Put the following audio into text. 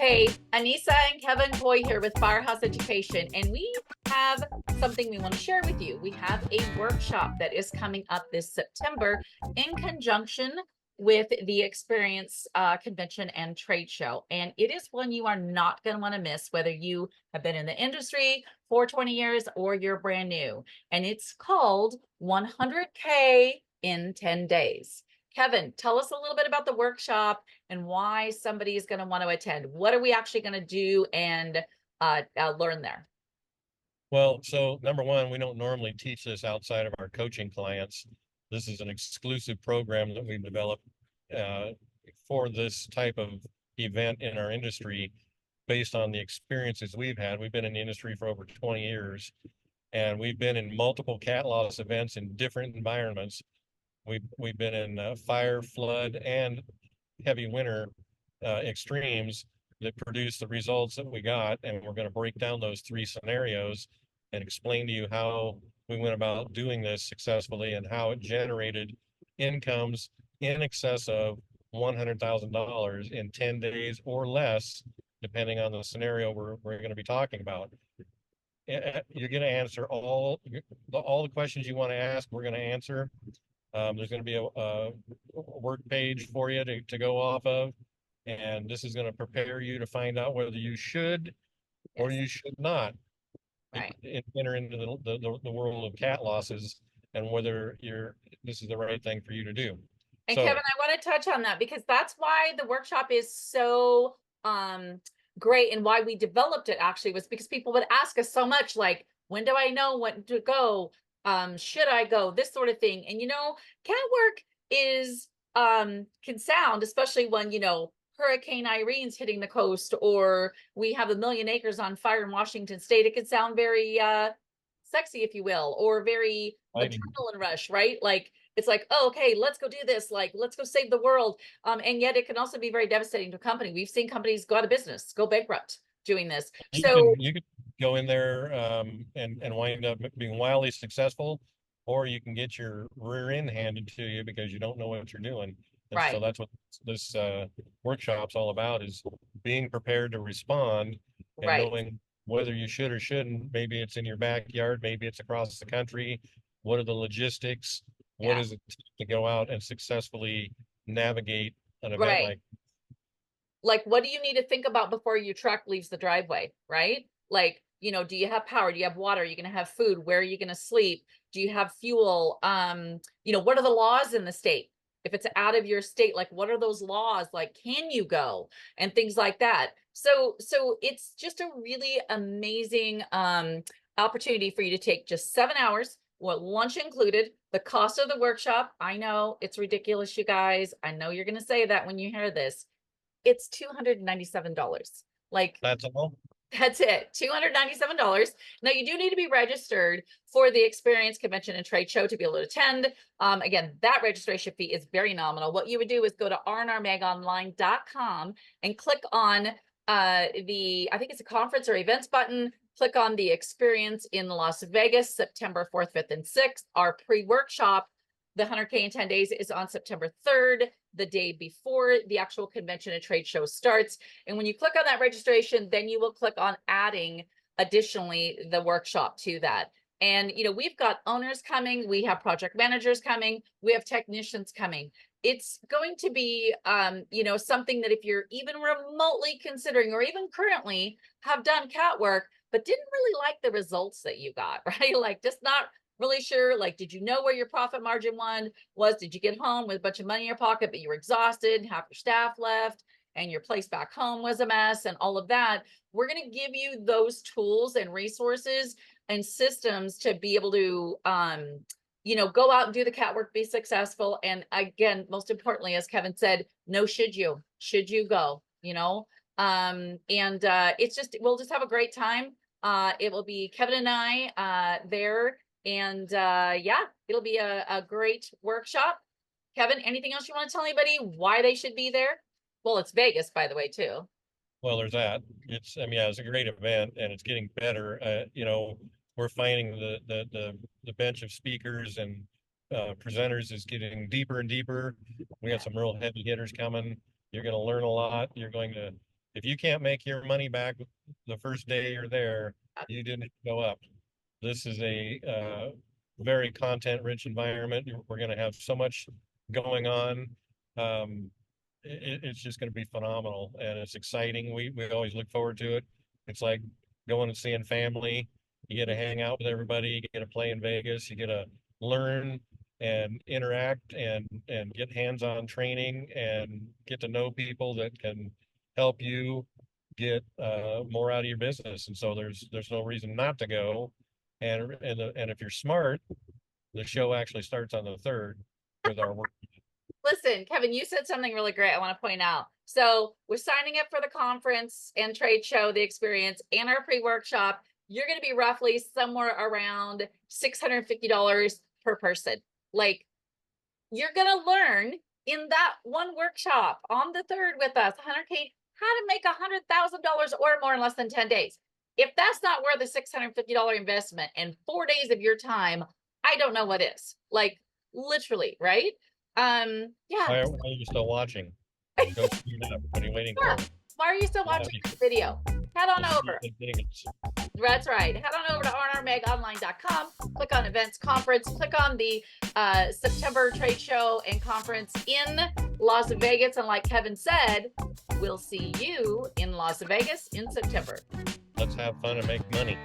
Hey, Anissa and Kevin Coy here with Firehouse Education, and we have something we want to share with you. We have a workshop that is coming up this September in conjunction with the Experience Convention and Trade Show. And it is one you are not going to want to miss, whether you have been in the industry for 20 years or you're brand new. And it's called 100K in 10 days. Kevin, tell us a little bit about the workshop and why somebody is going to want to attend. What are we actually going to do and learn there? Well, so number one, we don't normally teach this outside of our coaching clients. This is an exclusive program that we've developed uh, for this type of event in our industry based on the experiences we've had. We've been in the industry for over 20 years, and we've been in multiple cat loss events in different environments. We've been in fire, flood, and heavy winter extremes that produce the results that we got, and we're going to break down those three scenarios and explain to you how we went about doing this successfully and how it generated incomes in excess of $100,000 in 10 days or less, depending on the scenario we're going to be talking about. You're going to answer all the questions you want to ask. We're going to answer. There's going to be a work page for you to go off of. And this is going to prepare you to find out whether you should or you should not Right. enter into the world of cat losses, and whether this is the right thing for you to do. And So Kevin, I want to touch on that because that's why the workshop is so great, and why we developed it actually was because people would ask us so much, like, when do I know when to go? Should I go? This sort of thing. And cat work is can sound, especially when Hurricane Irene's hitting the coast, or we have 1,000,000 acres on fire in Washington State. It can sound very sexy, if you will, or very adrenaline rush, right? Like it's like, oh, okay, let's go do this. Like, let's go save the world. And yet it can also be very devastating to a company. We've seen companies go out of business, go bankrupt doing this. So you can go in there and wind up being wildly successful, or you can get your rear end handed to you because you don't know what you're doing. And so right, that's what this workshop's all about, is being prepared to respond and right. knowing whether you should or shouldn't. Maybe it's in your backyard, maybe it's across the country. What are the logistics? What Yeah, is it to go out and successfully navigate an event right. Like, what do you need to think about before your truck leaves the driveway, right? Like, do you have power? Do you have water? Are you going to have food? Where are you going to sleep? Do you have fuel? What are the laws in the state? If it's out of your state, like, what are those laws? Like, can you go? And things like that. So it's just a really amazing opportunity for you to take just 7 hours, with lunch included. The cost of the workshop, I know it's ridiculous, you guys. I know you're going to say that when you hear this. It's $297. Like, that's all. that's it, $297. Now, you do need to be registered for the Experience Convention and Trade Show to be able to attend. Again, that registration fee is very nominal. What you would do is go to rnrmagonline.com and click on I think it's a conference or events button. Click on the Experience in Las Vegas, September 4th, 5th, and 6th. Our pre-workshop, the 100K in 10 days, is on September 3rd, the day before the actual convention and trade show starts. And when you click on that registration, then you will click on adding additionally the workshop to that. And we've got owners coming, we have project managers coming, we have technicians coming. It's going to be something that if you're even remotely considering, or even currently have done cat work but didn't really like the results that you got, right? Like, just not really sure, like, did you know where your profit margin one was? Did you get home with a bunch of money in your pocket, but you were exhausted, half your staff left, and your place back home was a mess, and all of that? We're going to give you those tools and resources and systems to be able to go out and do the cat work, be successful. And again, most importantly, as Kevin said, no, should you go, it's just, we'll just have a great time. It will be Kevin and I there. And yeah, it'll be a great workshop. Kevin, anything else you want to tell anybody why they should be there? Well, it's Vegas, by the way, too. Well, there's that. I mean, yeah, it's a great event and it's getting better. We're finding the bench of speakers and presenters is getting deeper and deeper. We got some real heavy hitters coming. You're going to learn a lot. You're going to if you can't make your money back the first day you're there, you didn't go up. This is a very content-rich environment. We're going to have so much going on. It's just going to be phenomenal, and it's exciting. We always look forward to it. It's like going and seeing family. You get to hang out with everybody. You get to play in Vegas. You get to learn and interact and get hands-on training and get to know people that can help you get more out of your business. And so there's no reason not to go. And if you're smart, the show actually starts on the 3rd with our work. Listen, Kevin, you said something really great I want to point out. So we're signing up for the conference and trade show, the experience, and our pre-workshop. You're going to be roughly somewhere around $650 per person. Like, you're going to learn in that one workshop on the 3rd with us, 100K, how to make $100,000 or more in less than 10 days. If that's not worth a $650 investment and 4 days of your time, I don't know what is. Like, literally, right? Yeah. Why are you still watching? Go speed up. What are you waiting Yeah. for? Why are you still watching this video? Head on over. That's right. Head on over to rnrmegonline.com, click on events conference, click on the September trade show and conference in Las Vegas. And like Kevin said, we'll see you in Las Vegas in September. Let's have fun and make money.